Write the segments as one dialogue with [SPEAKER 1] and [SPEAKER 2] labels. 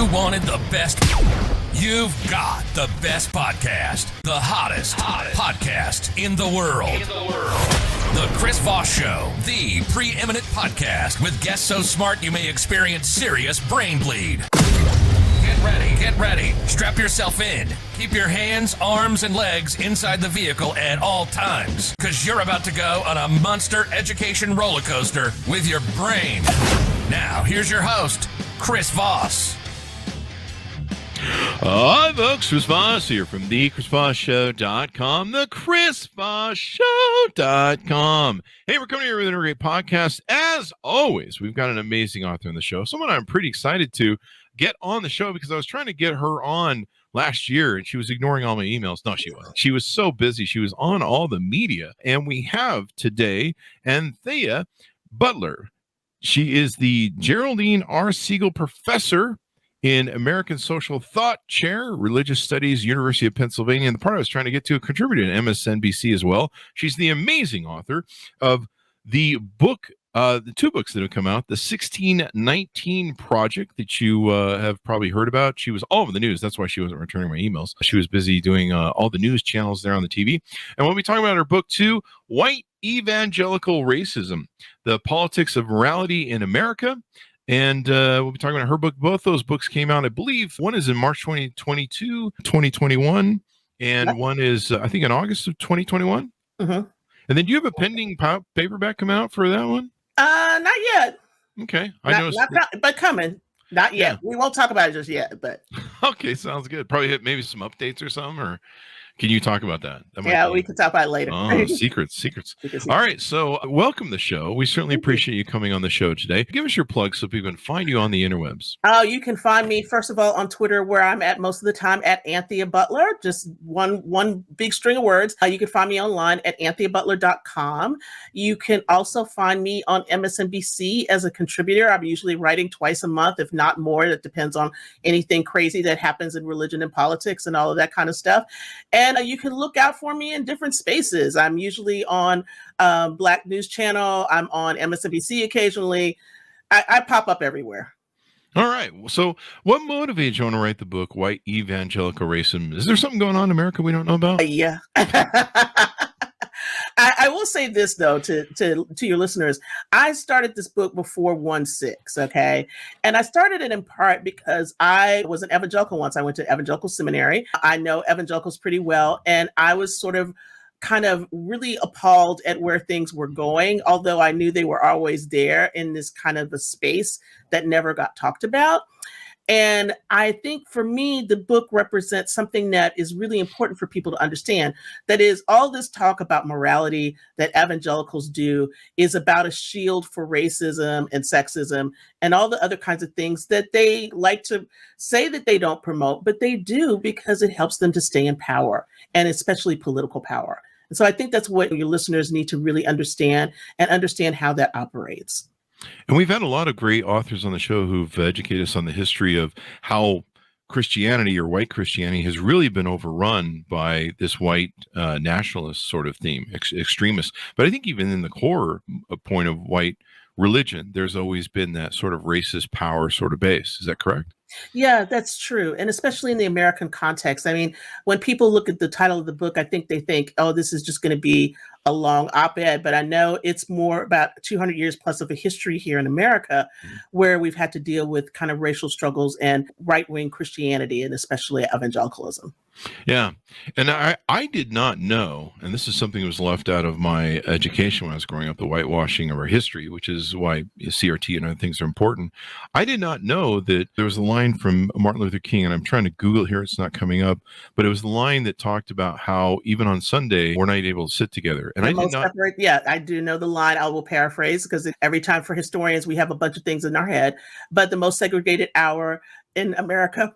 [SPEAKER 1] You wanted the best. You've got the best podcast. The hottest podcast in the world. The Chris Voss Show, the preeminent podcast with guests so smart you may experience serious brain bleed. Get ready. Strap yourself in. Keep your hands, arms, and legs inside the vehicle at all times, because you're about to go on a monster education roller coaster with your brain. Now, here's your host, Chris Voss.
[SPEAKER 2] Hi, folks. Chris Voss here from the ChrisVossShow.com, the ChrisVossShow.com. Hey, we're coming here with a great podcast. As always, we've got an amazing author on the show, someone I'm pretty excited to get on the show because I was trying to get her on last year and she was ignoring all my emails. No, she wasn't. She was so busy. She was on all the media. And we have today Anthea Butler. She is the Geraldine R. Siegel Professor in American Social Thought Chair, Religious Studies, University of Pennsylvania. And the part I was trying to get to, a contributor to MSNBC as well. She's the amazing author of the book, the two books that have come out, the 1619 Project that you have probably heard about. She was all over the news. That's why she wasn't returning my emails. She was busy doing all the news channels there on the TV. And we'll be talking about her book too, White Evangelical Racism, The Politics of Morality in America. And we'll be talking about her book. Both those books came out, I believe. One is in March 2022, 2021. And one is, I think, in August of 2021. Mm-hmm. And then do you have a pending paperback come out for that one?
[SPEAKER 3] Not yet.
[SPEAKER 2] Okay.
[SPEAKER 3] But coming. Not yet. Yeah. We won't talk about it just yet, but.
[SPEAKER 2] Okay, sounds good. Probably hit maybe some updates or something, or can you talk about that?
[SPEAKER 3] We can talk about it later.
[SPEAKER 2] Oh, secrets. All right, so welcome to the show. We certainly appreciate you coming on the show today. Give us your plug so people can find you on the interwebs.
[SPEAKER 3] Oh, you can find me, first of all, on Twitter, where I'm at most of the time at Anthea Butler, just one big string of words. You can find me online at antheabutler.com. You can also find me on MSNBC as a contributor. I'm usually writing twice a month, if not more. It depends on anything crazy that happens in religion and politics and all of that kind of stuff. And you can look out for me in different spaces. I'm usually on Black News Channel. I'm on MSNBC occasionally. I pop up everywhere.
[SPEAKER 2] All right. So what motivated you to write the book, White Evangelical Racism? Is there something going on in America we don't know about?
[SPEAKER 3] Yeah. I will say this, though, to your listeners. I started this book before 1/6, okay? And I started it in part because I was an evangelical once. I went to evangelical seminary. I know evangelicals pretty well, and I was kind of really appalled at where things were going, although I knew they were always there in this kind of a space that never got talked about. And I think for me, the book represents something that is really important for people to understand. That is, all this talk about morality that evangelicals do is about a shield for racism and sexism and all the other kinds of things that they like to say that they don't promote, but they do because it helps them to stay in power, and especially political power. And so I think that's what your listeners need to really understand, and understand how that operates.
[SPEAKER 2] And we've had a lot of great authors on the show who've educated us on the history of how Christianity, or white Christianity, has really been overrun by this white nationalist sort of theme, extremists. But I think even in the core point of white religion, there's always been that sort of racist power sort of base. Is that correct?
[SPEAKER 3] Yeah, that's true. And especially in the American context. I mean, when people look at the title of the book, I think they think, oh, this is just going to be a long op-ed, but I know it's more about 200 years plus of a history here in America where we've had to deal with kind of racial struggles and right-wing Christianity, and especially evangelicalism.
[SPEAKER 2] Yeah. And I did not know, and this is something that was left out of my education when I was growing up, the whitewashing of our history, which is why CRT and other things are important. I did not know that there was a line from Martin Luther King, and I'm trying to Google it here, it's not coming up, but it was the line that talked about how even on Sunday, we're not able to sit together. And I did not.
[SPEAKER 3] Yeah, I do know the line. I will paraphrase, because every time for historians, we have a bunch of things in our head, but the most segregated hour in America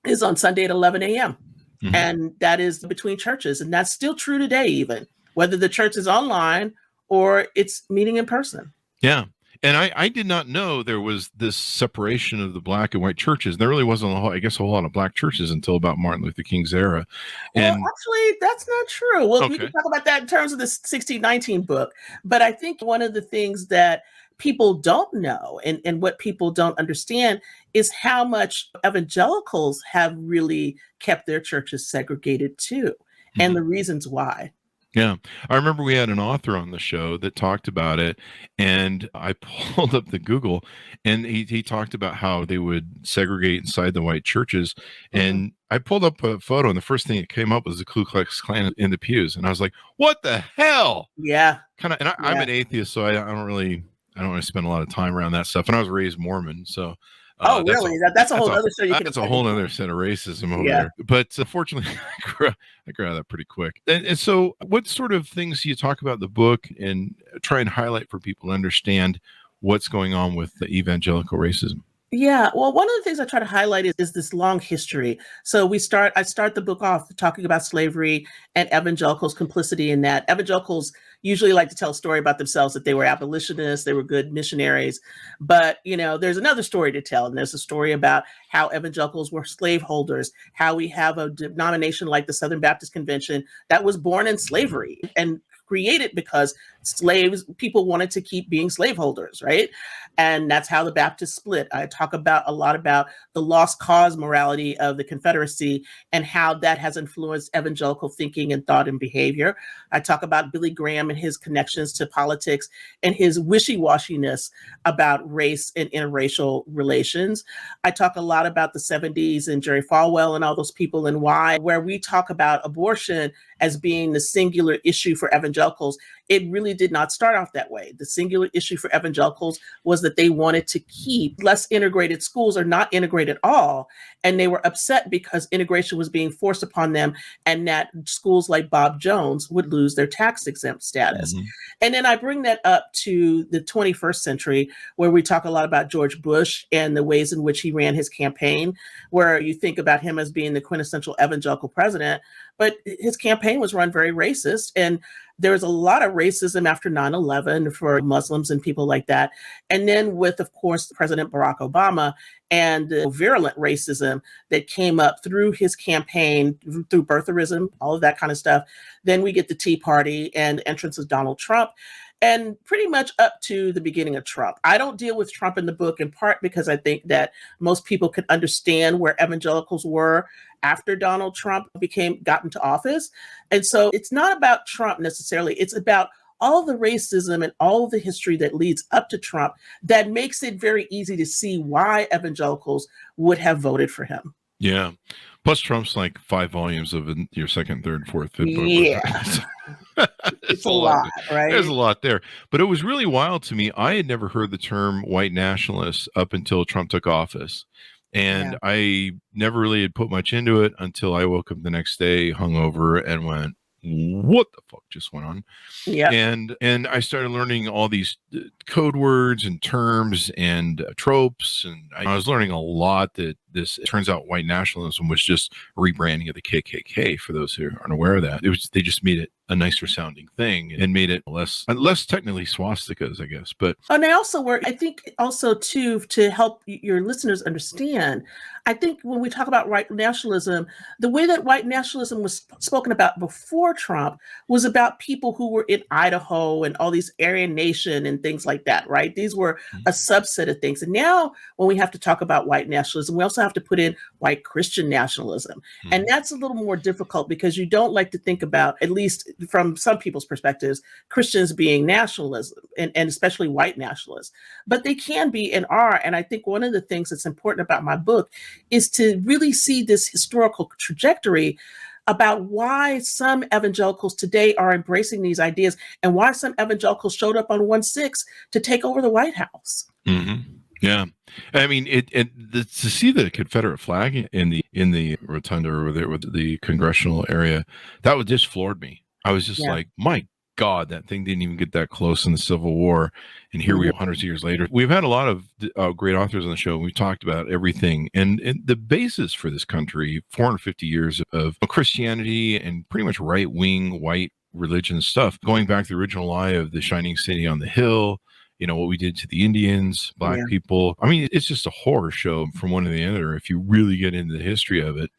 [SPEAKER 3] is on Sunday at 11 a.m. Mm-hmm. And that is between churches. And that's still true today, even whether the church is online or it's meeting in person.
[SPEAKER 2] Yeah. And I did not know there was this separation of the black and white churches. There really wasn't, a whole lot of black churches until about Martin Luther King's era. And
[SPEAKER 3] well, actually, that's not true. Well, we can talk about that in terms of the 1619 book. But I think one of the things that people don't know and what people don't understand is how much evangelicals have really kept their churches segregated too, and the reasons why.
[SPEAKER 2] Yeah. I remember we had an author on the show that talked about it, and I pulled up the Google, and he talked about how they would segregate inside the white churches. And I pulled up a photo, and the first thing that came up was the Ku Klux Klan in the pews. And I was like, what the hell?
[SPEAKER 3] Yeah.
[SPEAKER 2] I'm an atheist, so I don't really spend a lot of time around that stuff. And I was raised Mormon, so
[SPEAKER 3] really? That's a whole other show.
[SPEAKER 2] That's a whole other set of racism over there. But fortunately, I grew out of that pretty quick. And so, what sort of things do you talk about in the book and try and highlight for people to understand what's going on with the evangelical racism?
[SPEAKER 3] Yeah, well, one of the things I try to highlight is this long history. So I start the book off talking about slavery and evangelicals' complicity in that. Evangelicals usually like to tell a story about themselves that they were abolitionists, they were good missionaries. But, there's another story to tell. And there's a story about how evangelicals were slaveholders, how we have a denomination like the Southern Baptist Convention that was born in slavery and created because people wanted to keep being slaveholders, right? And that's how the Baptists split. I talk a lot about the lost cause morality of the Confederacy and how that has influenced evangelical thinking and thought and behavior. I talk about Billy Graham and his connections to politics and his wishy-washiness about race and interracial relations. I talk a lot about the 70s and Jerry Falwell and all those people and why, where we talk about abortion as being the singular issue for evangelicals. It really did not start off that way. The singular issue for evangelicals was that they wanted to keep less integrated schools or not integrate at all. And they were upset because integration was being forced upon them and that schools like Bob Jones would lose their tax exempt status. And then I bring that up to the 21st century, where we talk a lot about George Bush and the ways in which he ran his campaign, where you think about him as being the quintessential evangelical president, but his campaign was run very racist. And there was a lot of racism after 9/11 for Muslims and people like that. And then with, of course, President Barack Obama and the virulent racism that came up through his campaign, through birtherism, all of that kind of stuff. Then we get the Tea Party and the entrance of Donald Trump. And pretty much up to the beginning of Trump. I don't deal with Trump in the book, in part because I think that most people can understand where evangelicals were after Donald Trump got into office. And so it's not about Trump necessarily. It's about all the racism and all of the history that leads up to Trump that makes it very easy to see why evangelicals would have voted for him.
[SPEAKER 2] Yeah. Plus, Trump's like 5 volumes of your second, third, fourth, fifth book.
[SPEAKER 3] Yeah. It's a lot, right?
[SPEAKER 2] There's a lot there. But it was really wild to me. I had never heard the term white nationalists up until Trump took office. And I never really had put much into it until I woke up the next day hungover and went, what the fuck just went on?
[SPEAKER 3] Yeah.
[SPEAKER 2] And I started learning all these code words and terms and tropes. And I was learning a lot that it turns out white nationalism was just rebranding of the KKK. For those who aren't aware of that, they just made it a nicer sounding thing and made it less technically swastikas, I guess. But
[SPEAKER 3] and I think also too, to help your listeners understand, I think when we talk about white nationalism, the way that white nationalism was spoken about before Trump was about people who were in Idaho and all these Aryan Nation and things like that, right? These were a subset of things. And now when we have to talk about white nationalism, we also have to put in white Christian nationalism. And that's a little more difficult because you don't like to think about, at least from some people's perspectives, Christians being nationalism and especially white nationalists. But they can be and are. And I think one of the things that's important about my book is to really see this historical trajectory about why some evangelicals today are embracing these ideas and why some evangelicals showed up on 1/6 to take over the White House.
[SPEAKER 2] Yeah, I mean, to see the Confederate flag in the rotunda or the congressional area, that would just floored me. I was just like, my God, that thing didn't even get that close in the Civil War. And here we are hundreds of years later. We've had a lot of great authors on the show. We've talked about everything. And the basis for this country, 450 years of Christianity and pretty much right-wing white religion stuff, going back to the original lie of the shining city on the hill, what we did to the Indians, Black people. I mean, it's just a horror show from one to the other if you really get into the history of it.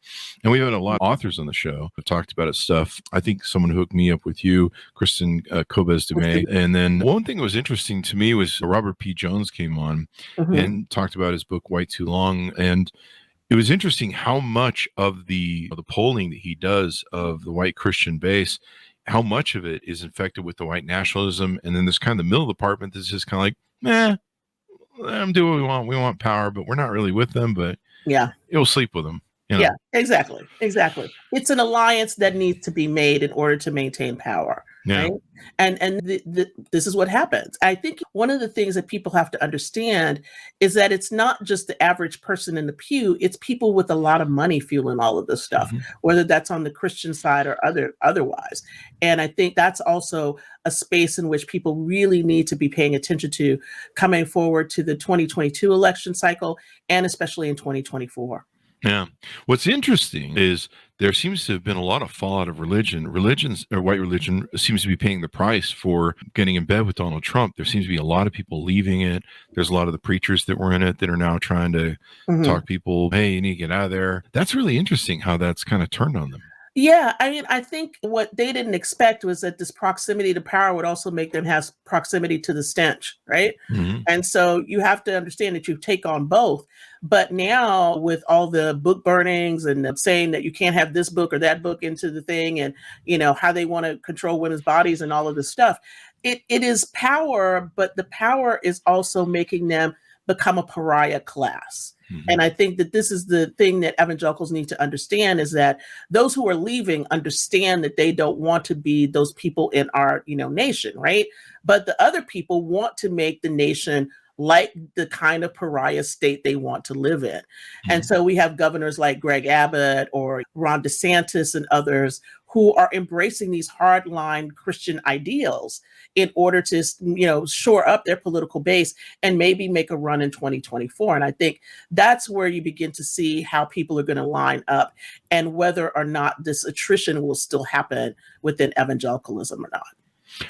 [SPEAKER 2] And we've had a lot of authors on the show who talked about it stuff. I think someone hooked me up with you, Kristen Kobes-Dumay. And then one thing that was interesting to me was Robert P. Jones came on and talked about his book, White Too Long. And it was interesting how much of the polling that he does of the white Christian base, how much of it is infected with the white nationalism. And then there's kind of the middle department that's just kind of like, let them do what we want. We want power, but we're not really with them, but it'll sleep with them.
[SPEAKER 3] Yeah, exactly. It's an alliance that needs to be made in order to maintain power.
[SPEAKER 2] Yeah.
[SPEAKER 3] Right? And this is what happens. I think one of the things that people have to understand is that it's not just the average person in the pew, it's people with a lot of money fueling all of this stuff, whether that's on the Christian side or otherwise. And I think that's also a space in which people really need to be paying attention to coming forward to the 2022 election cycle, and especially in 2024.
[SPEAKER 2] Yeah. What's interesting is there seems to have been a lot of fallout of religion. Religions, or white religion, seems to be paying the price for getting in bed with Donald Trump. There seems to be a lot of people leaving it. There's a lot of the preachers that were in it that are now trying to talk people, hey, you need to get out of there. That's really interesting how that's kind of turned on them.
[SPEAKER 3] Yeah, I mean, I think what they didn't expect was that this proximity to power would also make them have proximity to the stench, right? And so you have to understand that you take on both. But now with all the book burnings and saying that you can't have this book or that book into the thing, and how they want to control women's bodies and all of this stuff, it is power, but the power is also making them become a pariah class. And I think that this is the thing that evangelicals need to understand, is that those who are leaving understand that they don't want to be those people in our, nation, right? But the other people want to make the nation like the kind of pariah state they want to live in. And so we have governors like Greg Abbott or Ron DeSantis and others who are embracing these hardline Christian ideals in order to, shore up their political base and maybe make a run in 2024. And I think that's where you begin to see how people are going to line up and whether or not this attrition will still happen within evangelicalism or not.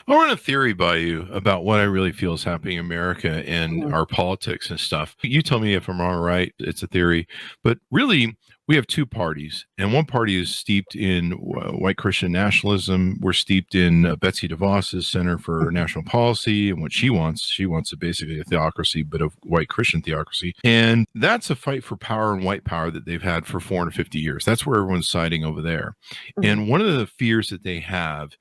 [SPEAKER 2] I run a theory by you about what I really feel is happening in America and our politics and stuff. You tell me if I'm wrong or right. It's a theory. But really, we have two parties. And one party is steeped in white Christian nationalism. We're steeped in Betsy DeVos's Center for National Policy and what she wants. She wants basically a theocracy, but a white Christian theocracy. And that's a fight for power and white power that they've had for 450 years. That's where everyone's siding over there. And one of the fears that they have,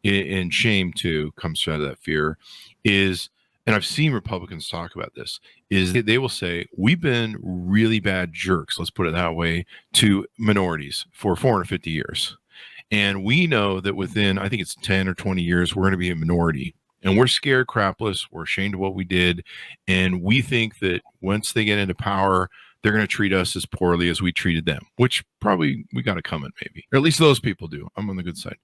[SPEAKER 2] and shame too comes out of that fear, is, and I've seen Republicans talk about this, is that they will say, we've been really bad jerks, let's put it that way, to minorities for 450 years. And we know that within, I think it's 10 or 20 years, we're going to be a minority. And we're scared crapless. We're ashamed of what we did. And we think that once they get into power, they're going to treat us as poorly as we treated them, which probably we got to come at, maybe, or at least those people do. I'm on the good side.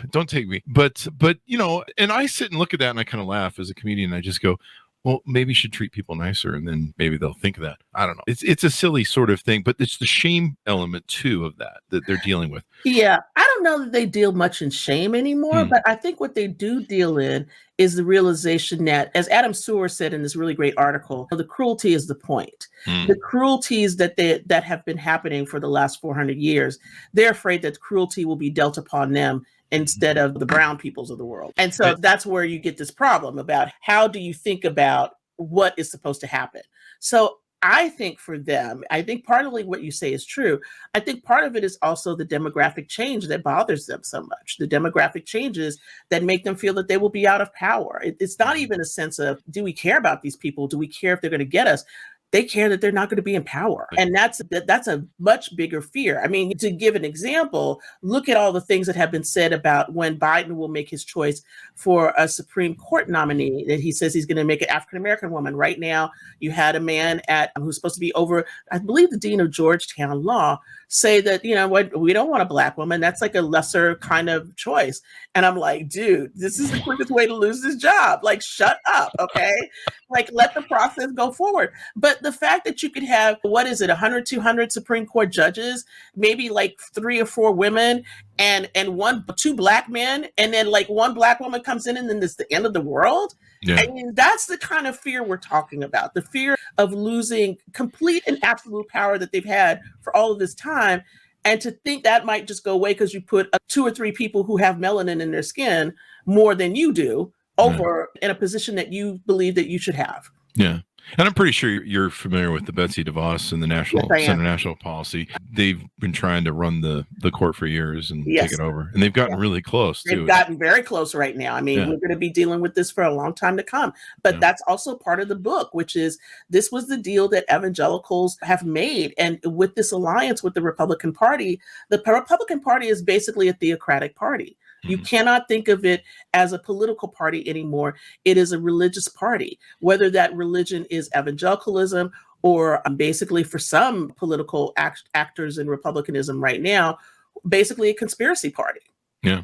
[SPEAKER 2] Don't take me. But, and I sit and look at that and I kind of laugh as a comedian. I just go, well, maybe you should treat people nicer, and then maybe they'll think of that. I don't know. It's a silly sort of thing, but it's the shame element too of that they're dealing with.
[SPEAKER 3] Yeah, I don't know that they deal much in shame anymore, but I think what they do deal in is the realization that, as Adam Seward said in this really great article, the cruelty is the point. The cruelties that have been happening for the last 400 years, they're afraid that cruelty will be dealt upon them instead of the brown peoples of the world. And so that's where you get this problem about how do you think about what is supposed to happen. So I think for them, I think partly what you say is true. I think part of it is also the demographic change that bothers them so much. The demographic changes that make them feel that they will be out of power. It's not even a sense of, do we care about these people? Do we care if they're going to get us? They care that they're not going to be in power. And that's a much bigger fear. I mean, to give an example, look at all the things that have been said about when Biden will make his choice for a Supreme Court nominee, that he says he's going to make an African-American woman. Right now, you had a man who's supposed to be over, I believe, the dean of Georgetown Law, say that, what, we don't want a Black woman. That's like a lesser kind of choice. And I'm like, dude, this is the quickest way to lose this job. Like, shut up, okay? Like, let the process go forward. But the fact that you could have, 100, 200 Supreme Court judges, maybe like 3 or 4 women, and 2 Black men, and then like 1 Black woman comes in, and then it's the end of the world.
[SPEAKER 2] Yeah.
[SPEAKER 3] I mean, that's the kind of fear we're talking about, the fear of losing complete and absolute power that they've had for all of this time. And to think that might just go away because you put 2 or 3 people who have melanin in their skin more than you do over in a position that you believe that you should have.
[SPEAKER 2] Yeah. And I'm pretty sure you're familiar with the Betsy DeVos and the Center National Policy. They've been trying to run the court for years and take it over. And they've gotten really close, too.
[SPEAKER 3] They've gotten very close right now. I mean, we're going to be dealing with this for a long time to come. But that's also part of the book, which is this was the deal that evangelicals have made. And with this alliance with the Republican Party, the Republican Party is basically a theocratic party. You cannot think of it as a political party anymore. It is a religious party, whether that religion is evangelicalism or basically for some political actors in Republicanism right now, basically a conspiracy party.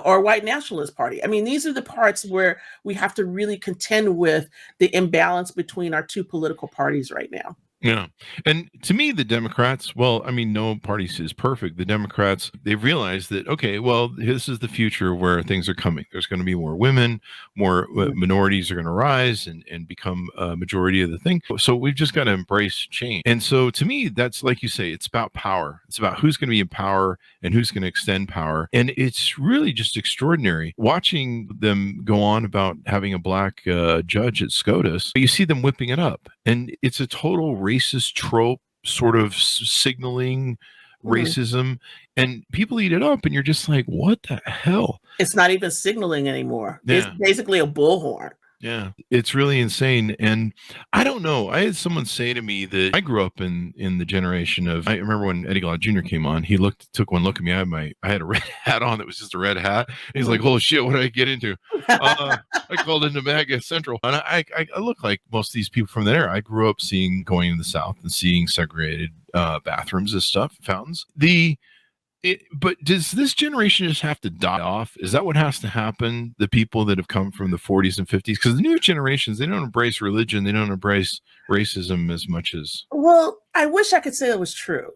[SPEAKER 3] Or white nationalist party. I mean, these are the parts where we have to really contend with the imbalance between our two political parties right now.
[SPEAKER 2] Yeah. And to me, the Democrats, well, I mean, no party is perfect. The Democrats, they've realized that, okay, well, this is the future where things are coming. There's going to be more women, more minorities are going to rise and become a majority of the thing. So we've just got to embrace change. And so to me, that's like you say, it's about power. It's about who's going to be in power and who's going to extend power. And it's really just extraordinary watching them go on about having a black judge at SCOTUS. You see them whipping it up. And it's a total racist trope, sort of signaling racism, and people eat it up, and you're just like, what the hell?
[SPEAKER 3] It's not even signaling anymore. It's basically a bullhorn.
[SPEAKER 2] Yeah, it's really insane. And I don't know. I had someone say to me that I grew up in the generation of, I remember when Eddie Glaude Jr. came on, he took one look at me. I had a red hat on that was just a red hat. He's like, oh shit, what did I get into? I called into MAGA Central. And I look like most of these people from there. I grew up going to the South and seeing segregated bathrooms and stuff, fountains. But does this generation just have to die off? Is that what has to happen? The people that have come from the 40s and 50s? Because the new generations, they don't embrace religion. They don't embrace racism as much as...
[SPEAKER 3] Well, I wish I could say it was true.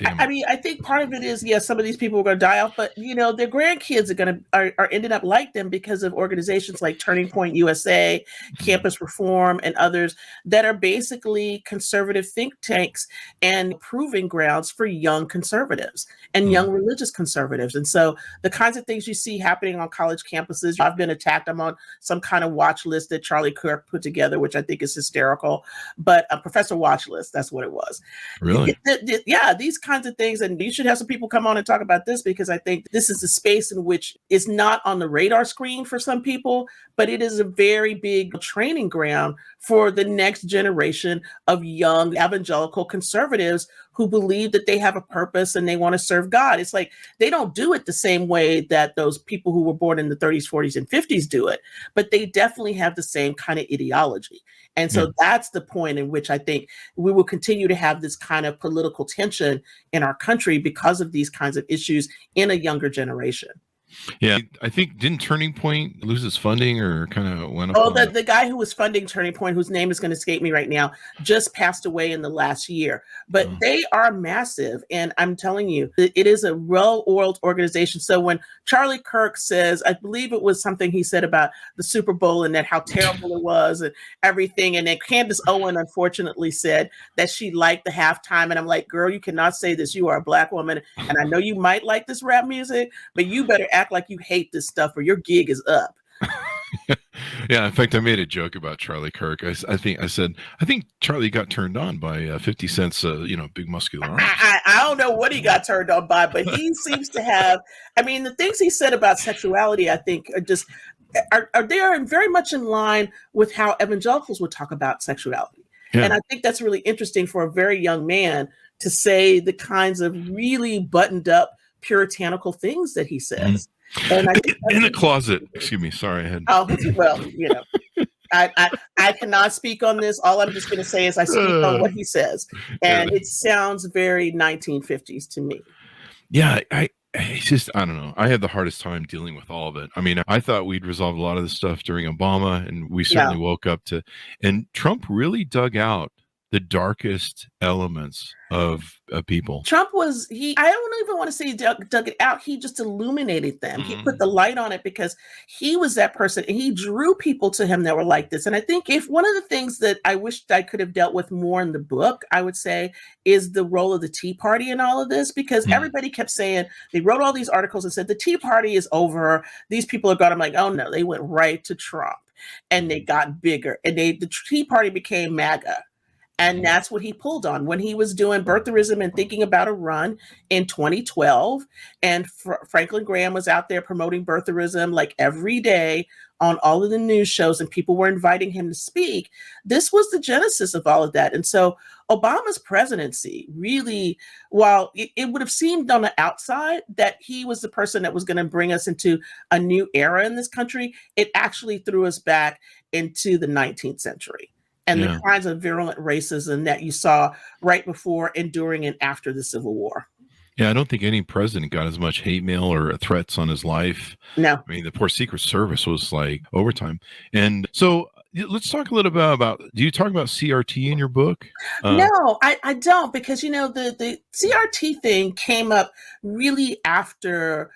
[SPEAKER 3] I mean, I think part of it is, yes, some of these people are going to die off, but their grandkids are ending up like them because of organizations like Turning Point USA, Campus Reform, and others that are basically conservative think tanks and proving grounds for young conservatives and young religious conservatives. And so the kinds of things you see happening on college campuses, I've been attacked. I'm on some kind of watch list that Charlie Kirk put together, which I think is hysterical, but a professor watch list, that's what it was.
[SPEAKER 2] Really?
[SPEAKER 3] Yeah, these kinds of things, and you should have some people come on and talk about this, because I think this is a space in which is not on the radar screen for some people, but it is a very big training ground for the next generation of young evangelical conservatives who believe that they have a purpose and they want to serve God. It's like they don't do it the same way that those people who were born in the 30s, 40s, and 50s do it, but they definitely have the same kind of ideology. And so that's the point in which I think we will continue to have this kind of political tension in our country because of these kinds of issues in a younger generation.
[SPEAKER 2] Yeah, I think didn't Turning Point lose its funding or kind of went up?
[SPEAKER 3] Oh, the guy who was funding Turning Point, whose name is going to escape me right now, just passed away in the last year. But they are massive, and I'm telling you, it is a well-oiled organization. So when Charlie Kirk says, I believe it was something he said about the Super Bowl and that how terrible it was and everything, and then Candace Owen unfortunately said that she liked the halftime, and I'm like, girl, you cannot say this. You are a Black woman, and I know you might like this rap music, but you better act like you hate this stuff or your gig is up.
[SPEAKER 2] Yeah, in fact, I made a joke about Charlie Kirk. I said I think Charlie got turned on by 50 Cent's big muscular arms.
[SPEAKER 3] I don't know what he got turned on by, but he seems to have, I mean, the things he said about sexuality, I think are just they are very much in line with how evangelicals would talk about sexuality. Yeah. And I think that's really interesting for a very young man to say the kinds of really buttoned up puritanical things that he says. And I think
[SPEAKER 2] in the closet. Excuse me. Sorry, I had.
[SPEAKER 3] Oh well, I cannot speak on this. All I'm just going to say is I speak on what he says, and it sounds very 1950s to me.
[SPEAKER 2] Yeah, it's just, I don't know. I had the hardest time dealing with all of it. I mean, I thought we'd resolved a lot of this stuff during Obama, and we certainly woke up to. And Trump really dug out the darkest elements of people.
[SPEAKER 3] Trump I don't even want to say he dug it out. He just illuminated them. He put the light on it because he was that person and he drew people to him that were like this. And I think if one of the things that I wished I could have dealt with more in the book, I would say, is the role of the Tea Party in all of this, because everybody kept saying, they wrote all these articles and said, the Tea Party is over. These people are gone. I'm like, oh no, they went right to Trump and they got bigger and the Tea Party became MAGA. And that's what he pulled on when he was doing birtherism and thinking about a run in 2012. And Franklin Graham was out there promoting birtherism like every day on all of the news shows, and people were inviting him to speak. This was the genesis of all of that. And so Obama's presidency really, while it would have seemed on the outside that he was the person that was going to bring us into a new era in this country, it actually threw us back into the 19th century. And the kinds of virulent racism that you saw right before and during and after the Civil War.
[SPEAKER 2] Yeah, I don't think any president got as much hate mail or threats on his life.
[SPEAKER 3] No.
[SPEAKER 2] I mean, the poor Secret Service was like overtime. And so let's talk a little bit about, do you talk about CRT in your book?
[SPEAKER 3] No, I don't, because, the CRT thing came up really after,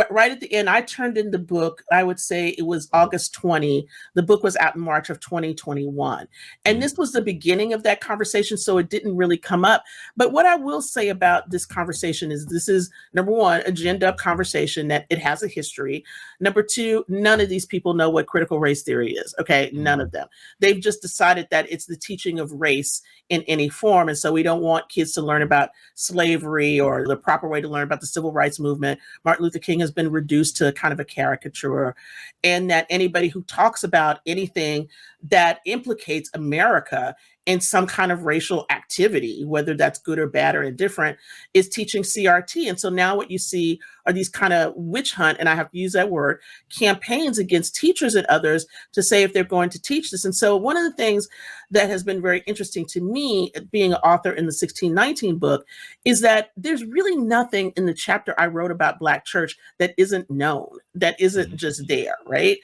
[SPEAKER 3] right at the end. I turned in the book, I would say it was August 20. The book was out in March of 2021. And this was the beginning of that conversation, so it didn't really come up. But what I will say about this conversation is this is, number one, a ginned up conversation, that it has a history. Number two, none of these people know what critical race theory is, okay? None of them. They've just decided that it's the teaching of race in any form. And so we don't want kids to learn about slavery or the proper way to learn about the civil rights movement. Martin Luther King has been reduced to kind of a caricature, and that anybody who talks about anything that implicates America in some kind of racial activity, whether that's good or bad or indifferent, is teaching CRT. And so now what you see are these kind of witch hunt, and I have to use that word, campaigns against teachers and others to say if they're going to teach this. And so one of the things that has been very interesting to me, being an author in the 1619 book, is that there's really nothing in the chapter I wrote about Black church that isn't known, that isn't just there, right?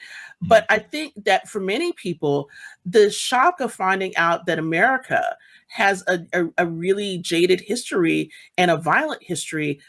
[SPEAKER 3] But I think that for many people, the shock of finding out that America has a really jaded history and a violent history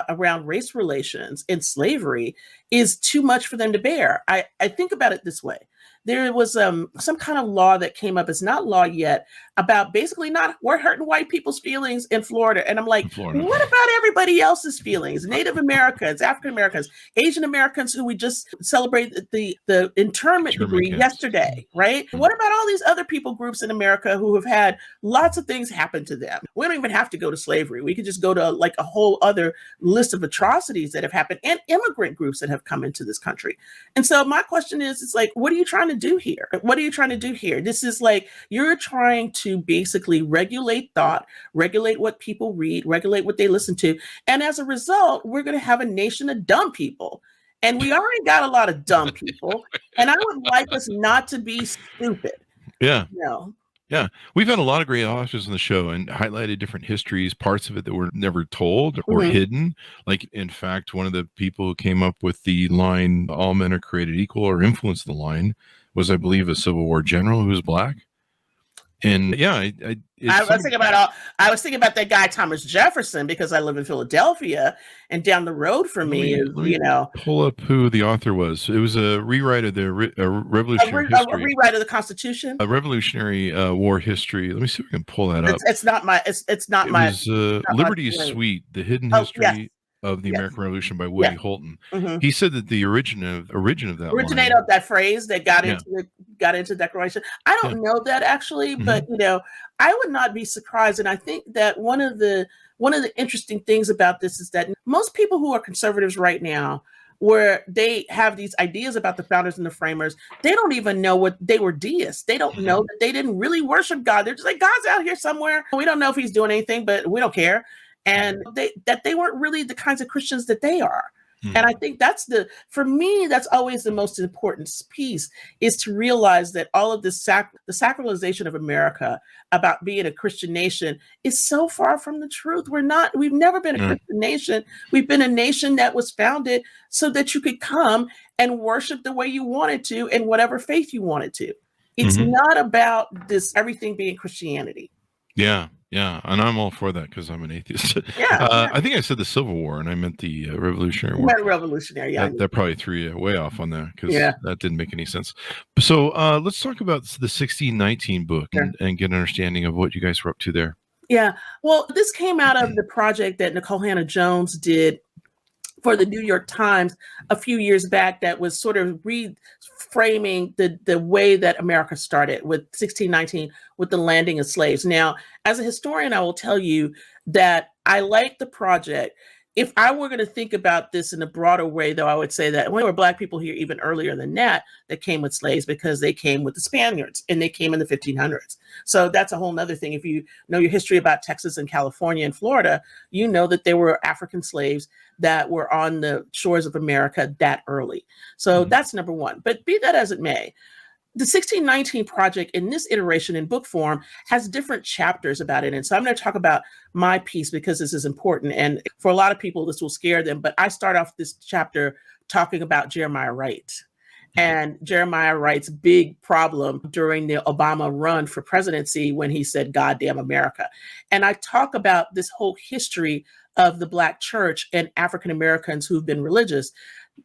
[SPEAKER 3] around race relations and slavery is too much for them to bear. I think about it this way. There was some kind of law that came up, it's not law yet, about basically we're hurting white people's feelings in Florida. And I'm like, what about everybody else's feelings? Native Americans, African Americans, Asian Americans, who we just celebrated the internment degree yesterday, right? What about all these other people groups in America who have had lots of things happen to them? We don't even have to go to slavery. We could just go to like a whole other list of atrocities that have happened, and immigrant groups that have come into this country. And so my question is, it's like, what are you trying to do here? What are you trying to do here? This is like, you're trying to basically regulate thought, regulate what people read, regulate what they listen to. And as a result, we're going to have a nation of dumb people. And we already got a lot of dumb people. And I would like us not to be stupid.
[SPEAKER 2] Yeah.
[SPEAKER 3] No.
[SPEAKER 2] Yeah. We've had a lot of great authors on the show and highlighted different histories, parts of it that were never told or hidden. Like, in fact, one of the people who came up with the line, all men are created equal, or influenced the line, was, I believe, a Civil War general who was Black. And yeah, I was thinking about that guy Thomas Jefferson, because I live in Philadelphia, and down the road from me is, pull up who the author was. It was a rewrite of the Revolutionary history.
[SPEAKER 3] A rewrite of the Constitution.
[SPEAKER 2] A Revolutionary War history. Let me see if I can pull that up.
[SPEAKER 3] It's not my.
[SPEAKER 2] Liberty is Sweet: The Hidden History of the American Revolution by Woody Holton. He said that the originator of that phrase that got into Declaration. I don't know that actually, but I would not be surprised. And I think that one of the interesting things about this is that most people who are conservatives right now, where they have these ideas about the founders and the framers, they don't even know what they were deists. They don't know that they didn't really worship God. They're just like, God's out here somewhere. We don't know if he's doing anything, but we don't care. And they weren't really the kinds of Christians that they are. And I think for me, that's always the most important piece, is to realize that all of this, the sacralization of America about being a Christian nation, is so far from the truth. We've never been a Christian nation. We've been a nation that was founded so that you could come and worship the way you wanted to and whatever faith you wanted to. It's not about this, everything being Christianity. Yeah, yeah, and I'm all for that because I'm an atheist.
[SPEAKER 3] Yeah.
[SPEAKER 2] I think I said the Civil War, and I meant the Revolutionary War.
[SPEAKER 3] Revolutionary. Yeah.
[SPEAKER 2] That probably threw you way off on that because
[SPEAKER 3] Yeah.
[SPEAKER 2] that didn't make any sense. So let's talk about the 1619 book
[SPEAKER 3] Sure.
[SPEAKER 2] and get an understanding of what you guys were up to there.
[SPEAKER 3] Yeah. Well, this came out of the project that Nicole Hannah-Jones did for the New York Times a few years back that was sort of reframing the way that America started with 1619, with the landing of slaves. Now, as a historian, I will tell you that I like the project. If I were going to think about this in a broader way, though, I would say that there were Black people here even earlier than that came with slaves because they came with the Spaniards and they came in the 1500s. So that's a whole nother thing. If you know your history about Texas and California and Florida, you know that there were African slaves that were on the shores of America that early. So that's number one. But be that as it may, the 1619 project in this iteration in book form has different chapters about it. And so I'm going to talk about my piece because this is important. And for a lot of people, this will scare them. But I start off this chapter talking about Jeremiah Wright and Jeremiah Wright's big problem during the Obama run for presidency when he said, "Goddamn America." And I talk about this whole history of the Black church and African Americans who've been religious,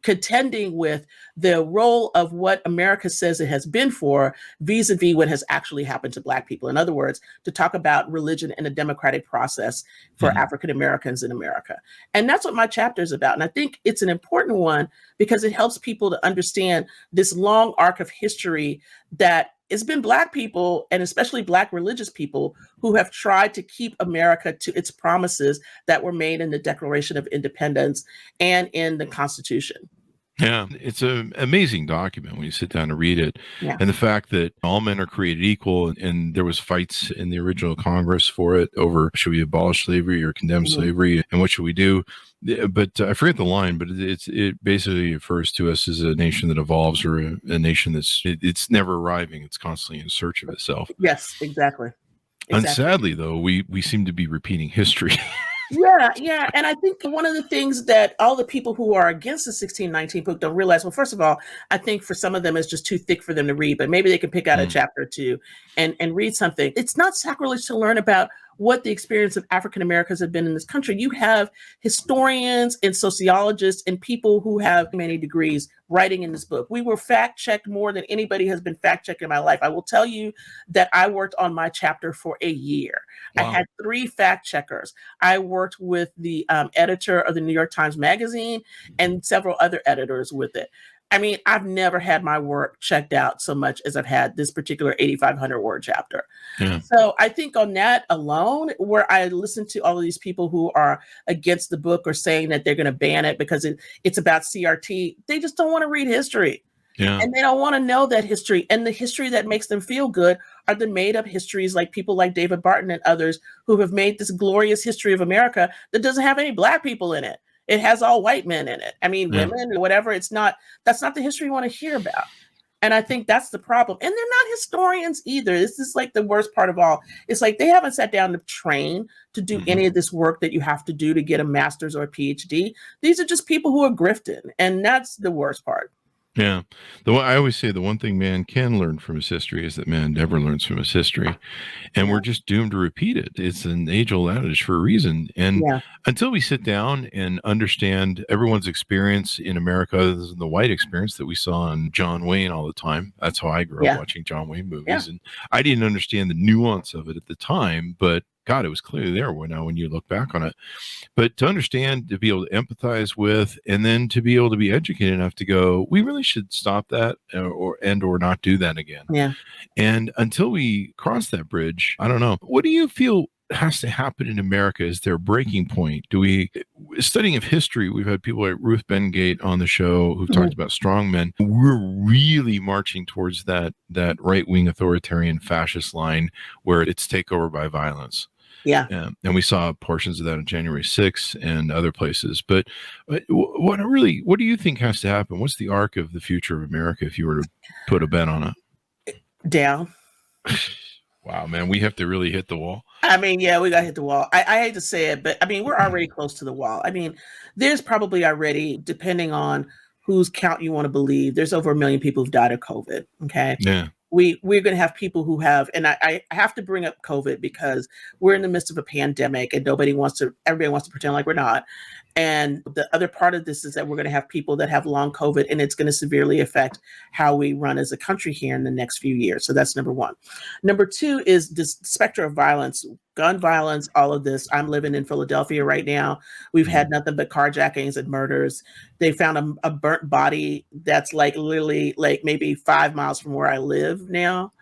[SPEAKER 3] contending with the role of what America says it has been for vis-a-vis what has actually happened to Black people. In other words, to talk about religion in a democratic process for African Americans in America. And that's what my chapter is about. And I think it's an important one because it helps people to understand this long arc of history that it's been Black people, and especially Black religious people, who have tried to keep America to its promises that were made in the Declaration of Independence and in the Constitution.
[SPEAKER 2] Yeah, it's an amazing document when you sit down to read it.
[SPEAKER 3] Yeah.
[SPEAKER 2] And the fact that all men are created equal, and there was fights in the original Congress for it over should we abolish slavery or condemn slavery, and what should we do? But I forget the line, but it basically refers to us as a nation that evolves, or a nation it's never arriving. It's constantly in search of itself.
[SPEAKER 3] Yes, exactly.
[SPEAKER 2] And sadly, though, we seem to be repeating history.
[SPEAKER 3] Yeah. And I think one of the things that all the people who are against the 1619 book don't realize, well, first of all, I think for some of them it's just too thick for them to read, but maybe they can pick out a chapter or two and read something. It's not sacrilege to learn about what the experience of African Americans have been in this country. You have historians and sociologists and people who have many degrees writing in this book. We were fact-checked more than anybody has been fact-checked in my life. I will tell you that I worked on my chapter for a year. Wow. I had 3 fact-checkers. I worked with the editor of the New York Times Magazine and several other editors with it. I mean, I've never had my work checked out so much as I've had this particular 8,500 word chapter. Yeah. So I think on that alone, where I listen to all of these people who are against the book or saying that they're going to ban it because it's about CRT, they just don't want to read history. Yeah. And they don't want to know that history. And the history that makes them feel good are the made up histories like people like David Barton and others who have made this glorious history of America that doesn't have any Black people in it. It has all white men in it. I mean, women, whatever. That's not the history you want to hear about. And I think that's the problem. And they're not historians either. This is like the worst part of all. It's like they haven't sat down to train to do any of this work that you have to do to get a master's or a PhD. These are just people who are grifting. And that's the worst part.
[SPEAKER 2] Yeah. I always say the one thing man can learn from his history is that man never learns from his history. And we're just doomed to repeat it. It's an age-old adage for a reason. And until we sit down and understand everyone's experience in America, other than the white experience that we saw on John Wayne all the time. That's how I grew up watching John Wayne movies. And I didn't understand the nuance of it at the time, but God, it was clearly there when you look back on it. But to understand, to be able to empathize with, and then to be able to be educated enough to go, we really should stop that or not do that again. Yeah. And until we cross that bridge, I don't know. What do you feel has to happen in America? Is there a breaking point? Studying of history, we've had people like Ruth Bengate on the show who've talked about strong men. We're really marching towards that right-wing authoritarian fascist line where it's takeover by violence. Yeah. And we saw portions of that on January 6th and other places. But what do you think has to happen? What's the arc of the future of America if you were to put a bet on it?
[SPEAKER 3] Down.
[SPEAKER 2] Wow, man, we have to really hit the wall.
[SPEAKER 3] I mean, yeah, we got to hit the wall. I hate to say it, but I mean, we're already close to the wall. I mean, there's probably already, depending on whose count you want to believe, there's over 1 million people who've died of COVID. Okay. Yeah. we're going to have people who have, and I have to bring up COVID because we're in the midst of a pandemic and everybody wants to pretend like we're not. And the other part of this is that we're going to have people that have long COVID, and it's going to severely affect how we run as a country here in the next few years. So that's number one. Number two is this specter of violence, gun violence, all of this. I'm living in Philadelphia right now. We've had nothing but carjackings and murders. They found a burnt body that's like literally like maybe 5 miles from where I live now.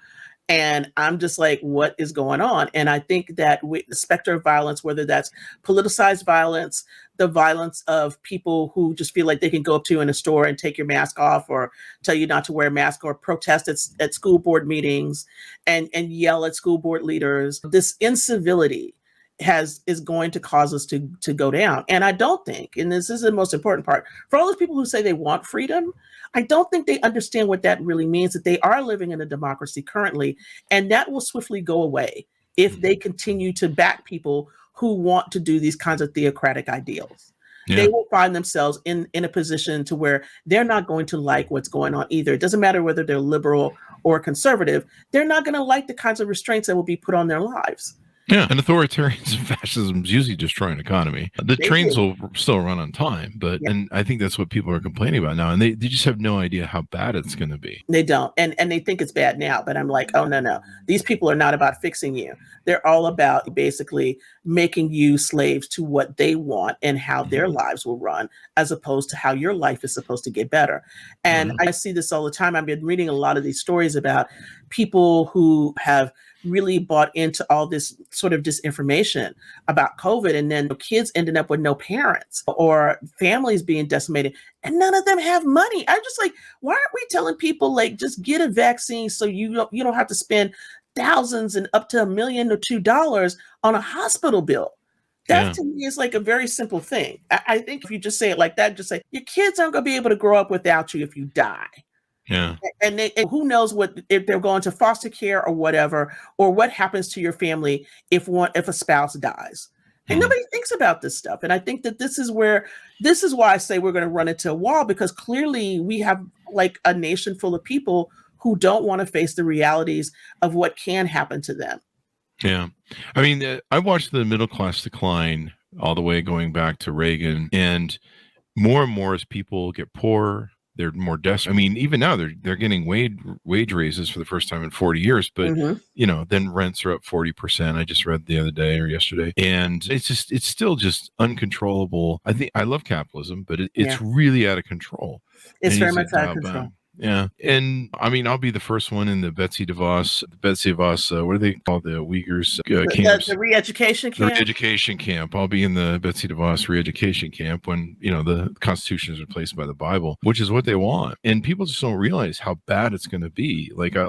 [SPEAKER 3] And I'm just like, what is going on? And I think that with the specter of violence, whether that's politicized violence, the violence of people who just feel like they can go up to you in a store and take your mask off or tell you not to wear a mask or protest at school board meetings and yell at school board leaders, this incivility is going to cause us to go down. And I don't think, and this is the most important part, for all those people who say they want freedom, I don't think they understand what that really means, that they are living in a democracy currently, and that will swiftly go away if they continue to back people who want to do these kinds of theocratic ideals. Yeah. They will find themselves in a position to where they're not going to like what's going on either. It doesn't matter whether they're liberal or conservative. They're not going to like the kinds of restraints that will be put on their lives.
[SPEAKER 2] Yeah, and authoritarians and fascism is usually destroying an economy. The trains will still run on time, but and I think that's what people are complaining about now. And they just have no idea how bad it's going to be.
[SPEAKER 3] They don't, and they think it's bad now. But I'm like, oh no, these people are not about fixing you. They're all about basically making you slaves to what they want and how their lives will run, as opposed to how your life is supposed to get better. And I see this all the time. I've been reading a lot of these stories about people who have really bought into all this sort of disinformation about COVID, and then kids ending up with no parents or families being decimated, and none of them have money. I'm just like, why aren't we telling people like just get a vaccine so you don't have to spend thousands and up to $1 million or $2 on a hospital bill? That to me is like a very simple thing. I think if you just say it like that, just say your kids aren't going to be able to grow up without you if you die.
[SPEAKER 2] Yeah.
[SPEAKER 3] And who knows if they're going to foster care or whatever, or what happens to your family if a spouse dies. And nobody thinks about this stuff. And I think that this is why I say we're going to run into a wall, because clearly we have like a nation full of people who don't want to face the realities of what can happen to them.
[SPEAKER 2] Yeah. I mean, I watched the middle class decline all the way going back to Reagan, and more as people get poorer, they're more desperate. I mean, even now they're getting wage raises for the first time in 40 years, but then rents are up 40%. I just read the other day or yesterday, and it's still just uncontrollable. I think I love capitalism, but it's really out of control.
[SPEAKER 3] It's very much out of control.
[SPEAKER 2] Yeah. And I mean, I'll be the first one in the Betsy DeVos, what do they call the Uyghurs camps?
[SPEAKER 3] The re-education camp?
[SPEAKER 2] The re-education camp. I'll be in the Betsy DeVos re-education camp when, the Constitution is replaced by the Bible, which is what they want. And people just don't realize how bad it's going to be. Like I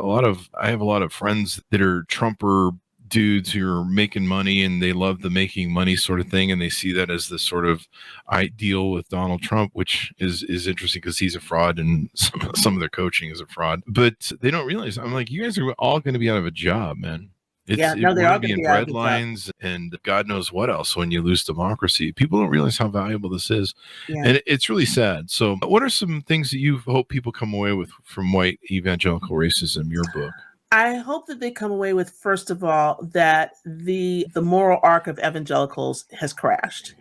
[SPEAKER 2] have a lot of friends that are Trumper dudes who are making money, and they love the making money sort of thing, and they see that as the sort of ideal with Donald Trump, which is interesting because he's a fraud and some of their coaching is a fraud. But they don't realize, I'm like, you guys are all going to be out of a job, man.
[SPEAKER 3] They're all going to be in
[SPEAKER 2] bread lines and God knows what else when you lose democracy. People don't realize how valuable this is. And it's really sad. So what are some things that you hope people come away with from White Evangelical Racism, your book?
[SPEAKER 3] I hope that they come away with, first of all, that the moral arc of evangelicals has crashed,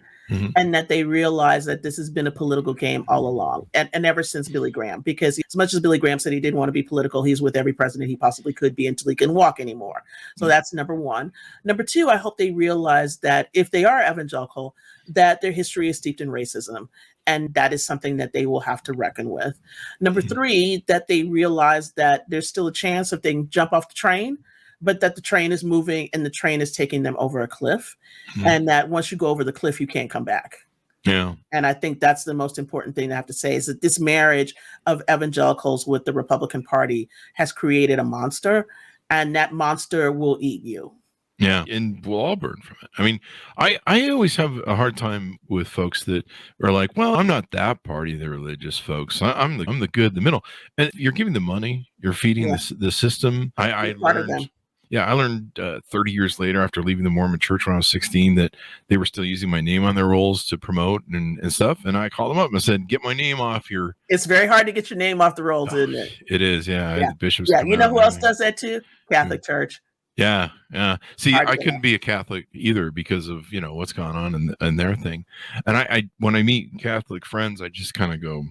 [SPEAKER 3] and that they realize that this has been a political game all along, and ever since Billy Graham. Because as much as Billy Graham said he didn't want to be political, he's with every president he possibly could be until he can walk anymore. So that's number one. Number two, I hope they realize that if they are evangelical, that their history is steeped in racism. And that is something that they will have to reckon with. Number three, that they realize that there's still a chance if they can jump off the train, but that the train is moving and the train is taking them over a cliff. And that once you go over the cliff, you can't come back.
[SPEAKER 2] Yeah.
[SPEAKER 3] And I think that's the most important thing I have to say, is that this marriage of evangelicals with the Republican Party has created a monster, and that monster will eat you.
[SPEAKER 2] Yeah, and we'll all burn from it. I mean, I always have a hard time with folks that are like, well, I'm not that party, the religious folks. I'm the good, the middle. And you're giving the money, you're feeding the system. I learned, Yeah, I learned 30 years later after leaving the Mormon church when I was 16 that they were still using my name on their rolls to promote and stuff. And I called them up and I said, get my name off your...
[SPEAKER 3] It's very hard to get your name off the rolls,
[SPEAKER 2] Oh,
[SPEAKER 3] isn't it?
[SPEAKER 2] it is, yeah. I
[SPEAKER 3] Yeah.
[SPEAKER 2] had the bishops
[SPEAKER 3] Yeah,
[SPEAKER 2] come
[SPEAKER 3] you know
[SPEAKER 2] out
[SPEAKER 3] who
[SPEAKER 2] and
[SPEAKER 3] else
[SPEAKER 2] everything.
[SPEAKER 3] does that too? Catholic Church.
[SPEAKER 2] Yeah, yeah. See,
[SPEAKER 3] Hard
[SPEAKER 2] I
[SPEAKER 3] to
[SPEAKER 2] couldn't be a Catholic either because of, what's going on in their thing. And I when I meet Catholic friends, I just kind of go,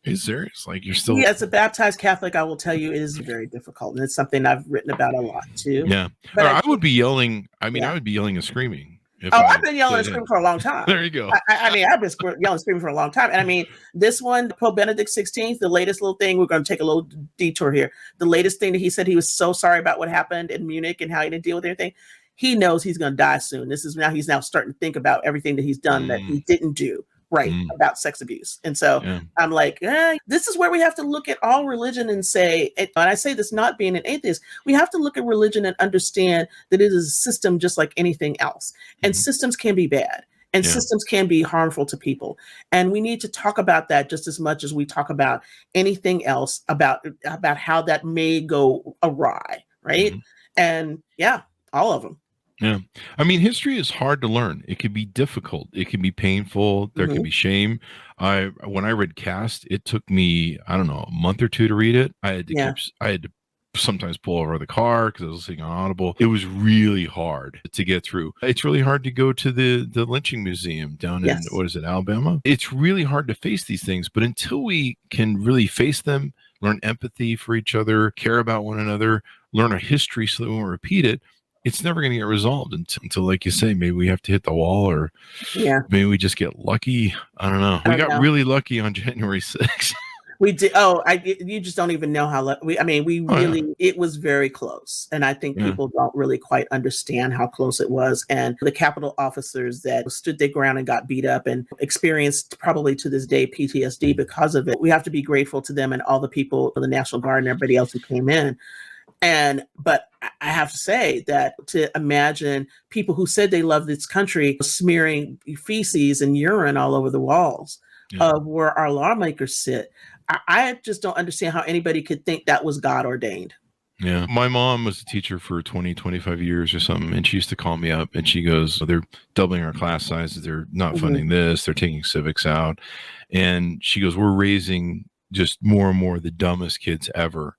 [SPEAKER 2] are you serious? Like, you're still...
[SPEAKER 3] Yeah, as a baptized Catholic, I will tell you it is very difficult. And it's something I've written about a lot too.
[SPEAKER 2] Yeah.
[SPEAKER 3] But
[SPEAKER 2] I would be yelling. I mean,
[SPEAKER 3] Yeah.
[SPEAKER 2] I would be yelling and screaming.
[SPEAKER 3] I've been yelling and screaming for a long time.
[SPEAKER 2] There you go.
[SPEAKER 3] I mean, I've been yelling and screaming for a long time. And I mean, this one, Pope Benedict XVI, the latest little thing, we're going to take a little detour here. The latest thing that he said, he was so sorry about what happened in Munich and how he didn't deal with everything. He knows he's going to die soon. He's now starting to think about everything that he's done that he didn't do right about sex abuse. And so I'm like, this is where we have to look at all religion and say, and I say this not being an atheist, we have to look at religion and understand that it is a system just like anything else. And systems can be bad. And systems can be harmful to people. And we need to talk about that just as much as we talk about anything else about how that may go awry, right? And all of them.
[SPEAKER 2] Yeah. I mean, history is hard to learn. It can be difficult. It can be painful. There can be shame. When I read Caste, it took me, I don't know, a month or two to read it. I had to sometimes pull over the car because I was listening on Audible. It was really hard to get through. It's really hard to go to the lynching museum down in, Alabama? It's really hard to face these things, but until we can really face them, learn empathy for each other, care about one another, learn our history so that we won't repeat it, it's never going to get resolved until, like you say, maybe we have to hit the wall or maybe we just get lucky. I don't know. We got really lucky on January 6th.
[SPEAKER 3] We did. You just don't even know how it was very close. And I think people don't really quite understand how close it was. And the Capitol officers that stood their ground and got beat up and experienced probably to this day PTSD because of it. We have to be grateful to them and all the people, the National Guard and everybody else who came in. But I have to say that to imagine people who said they loved this country smearing feces and urine all over the walls of where our lawmakers sit, I just don't understand how anybody could think that was God ordained.
[SPEAKER 2] Yeah. My mom was a teacher for 20, 25 years or something. And she used to call me up and she goes, they're doubling our class sizes. They're not funding this. They're taking civics out. And she goes, we're raising just more and more the dumbest kids ever.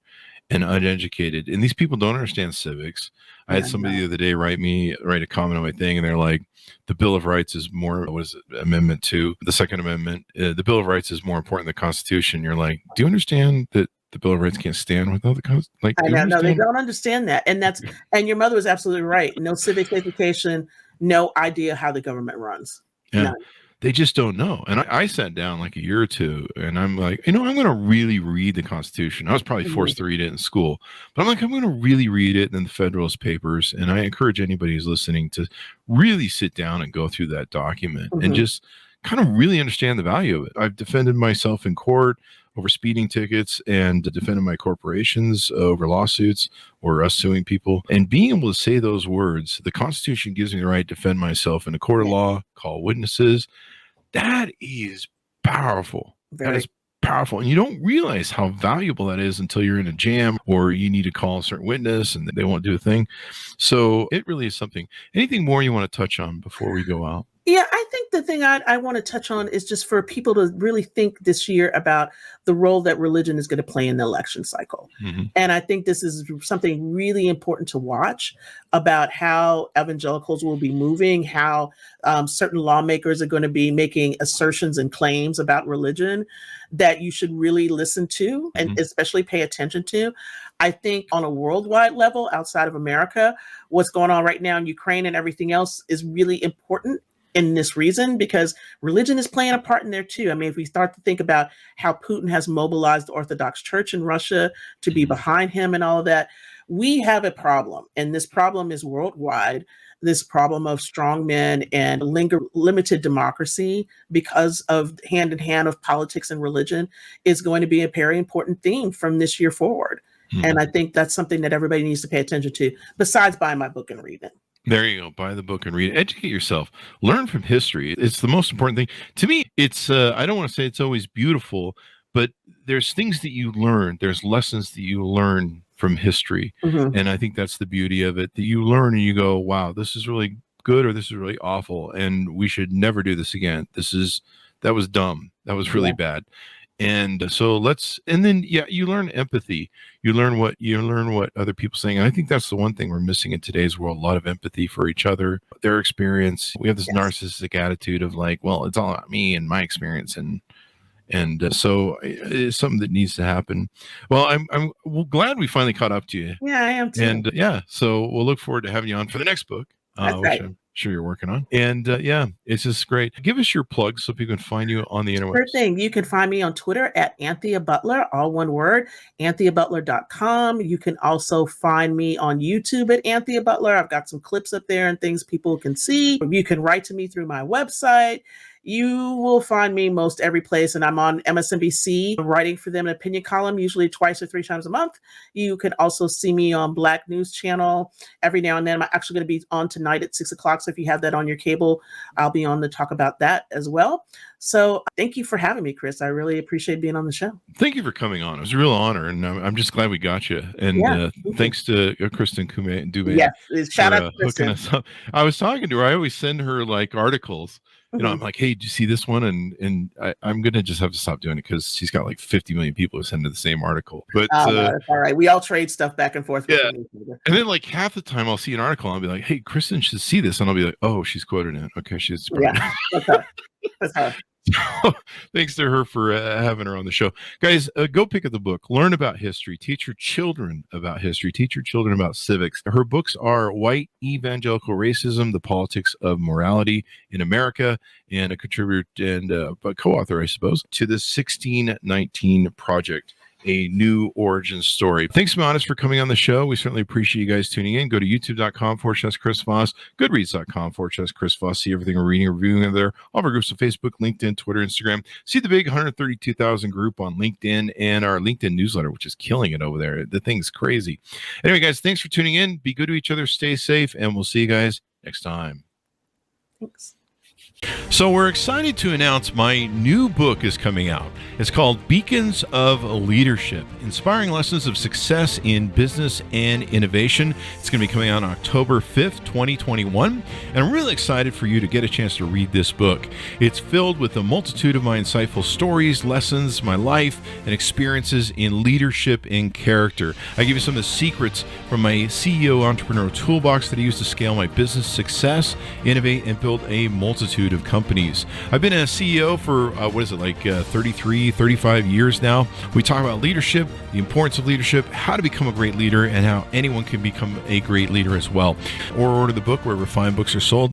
[SPEAKER 2] And uneducated, and these people don't understand civics. I had somebody the other day write a comment on my thing, and they're like, "The Bill of Rights is more." What is it? Amendment 2, the Second Amendment. The Bill of Rights is more important than the Constitution. You're like, do you understand that the Bill of Rights can't stand without the Constitution? Like,
[SPEAKER 3] no, they don't understand that, and your mother was absolutely right. No civics education, no idea how the government runs.
[SPEAKER 2] Yeah.
[SPEAKER 3] None.
[SPEAKER 2] They just don't know. And I sat down like a year or two and I'm like, I'm going to really read the Constitution. I was probably forced to read it in school, but I'm like, I'm going to really read it in the Federalist Papers. And I encourage anybody who's listening to really sit down and go through that document and just kind of really understand the value of it. I've defended myself in court over speeding tickets and defended my corporations over lawsuits or us suing people. And being able to say those words, the Constitution gives me the right to defend myself in a court of law, call witnesses. That is powerful. That is powerful. And you don't realize how valuable that is until you're in a jam or you need to call a certain witness and they won't do a thing. So it really is something. Anything more you want to touch on before we go out?
[SPEAKER 3] Yeah, I think the thing I want to touch on is just for people to really think this year about the role that religion is going to play in the election cycle. And I think this is something really important to watch about how evangelicals will be moving, how certain lawmakers are going to be making assertions and claims about religion that you should really listen to and especially pay attention to. I think on a worldwide level, outside of America, what's going on right now in Ukraine and everything else is really important in this reason, because religion is playing a part in there too. I mean, if we start to think about how Putin has mobilized the Orthodox Church in Russia to be behind him and all of that, we have a problem. And this problem is worldwide. This problem of strong men and limited democracy because of hand in hand of politics and religion is going to be a very important theme from this year forward. And I think that's something that everybody needs to pay attention to, besides buying my book and reading it.
[SPEAKER 2] There you go. Buy the book and read it. Educate yourself. Learn from history. It's the most important thing. To me, it's, I don't want to say it's always beautiful, but there's things that you learn. There's lessons that you learn from history.
[SPEAKER 3] Mhm.
[SPEAKER 2] And I think that's the beauty of it, that you learn and you go, wow, this is really good, or this is really awful, and we should never do this again. That was dumb. That was really bad. And so then you learn empathy. You learn what other people are saying. And I think that's the one thing we're missing in today's world, a lot of empathy for each other, their experience. We have this narcissistic attitude of like, well, it's all about me and my experience. So it's something that needs to happen. Well, I'm glad we finally caught up to you.
[SPEAKER 3] Yeah, I am too.
[SPEAKER 2] And so we'll look forward to having you on for the next book,
[SPEAKER 3] That's
[SPEAKER 2] which
[SPEAKER 3] right.
[SPEAKER 2] I'm sure you're working on. And it's just great. Give us your plugs so people can find you on the internet.
[SPEAKER 3] Sure thing. You can find me on Twitter at Anthea Butler, all one word, AntheaButler.com. You can also find me on YouTube at Anthea Butler. I've got some clips up there and things people can see. You can write to me through my website. You will find me most every place, and I'm on MSNBC writing for them an opinion column, usually twice or three times a month. You can also see me on Black News Channel every now and then. I'm actually going to be on tonight at 6 o'clock, so if you have that on your cable, I'll be on to talk about that as well. So thank you for having me, Chris. I really appreciate being on the show.
[SPEAKER 2] Thank you for coming on. It was a real honor, and I'm just glad we got you. And thanks to Kristen Dubé.
[SPEAKER 3] Yes, shout out to Kristen.
[SPEAKER 2] Hooking us up. I was talking to her. I always send her like articles. You know, I'm like, hey, did you see this one? And I'm going to just have to stop doing it because she's got like 50 million people who send her the same article. But
[SPEAKER 3] no, that's all right. We all trade stuff back and forth.
[SPEAKER 2] Yeah. And then like half the time I'll see an article and I'll be like, hey, Kristen should see this. And I'll be like, oh, she's quoted it. Okay, she's.
[SPEAKER 3] Yeah, that's her. That's her.
[SPEAKER 2] So, thanks to her for having her on the show. Guys, go pick up the book. Learn about history. Teach your children about history. Teach your children about civics. Her books are White Evangelical Racism, The Politics of Morality in America, and a contributor and a co-author, I suppose, to the 1619 Project, a new origin story. Thanks, Modest, for coming on the show. We certainly appreciate you guys tuning in. Go to youtube.com/Chris Voss, goodreads.com/Chris Voss. See everything we're reading and reviewing there. All of our groups on Facebook, LinkedIn, Twitter, Instagram. See the big 132,000 group on LinkedIn and our LinkedIn newsletter, which is killing it over there. The thing's crazy. Anyway, guys, thanks for tuning in. Be good to each other. Stay safe, and we'll see you guys next time.
[SPEAKER 3] Thanks.
[SPEAKER 2] So we're excited to announce my new book is coming out. It's called Beacons of Leadership, Inspiring Lessons of Success in Business and Innovation. It's going to be coming out on October 5th, 2021. And I'm really excited for you to get a chance to read this book. It's filled with a multitude of my insightful stories, lessons, my life, and experiences in leadership and character. I give you some of the secrets from my CEO entrepreneurial toolbox that I use to scale my business success, innovate, and build a multitude of companies. I've been a CEO for 35 years now. We talk about leadership, the importance of leadership, how to become a great leader, and how anyone can become a great leader as well. Or order the book wherever fine books are sold.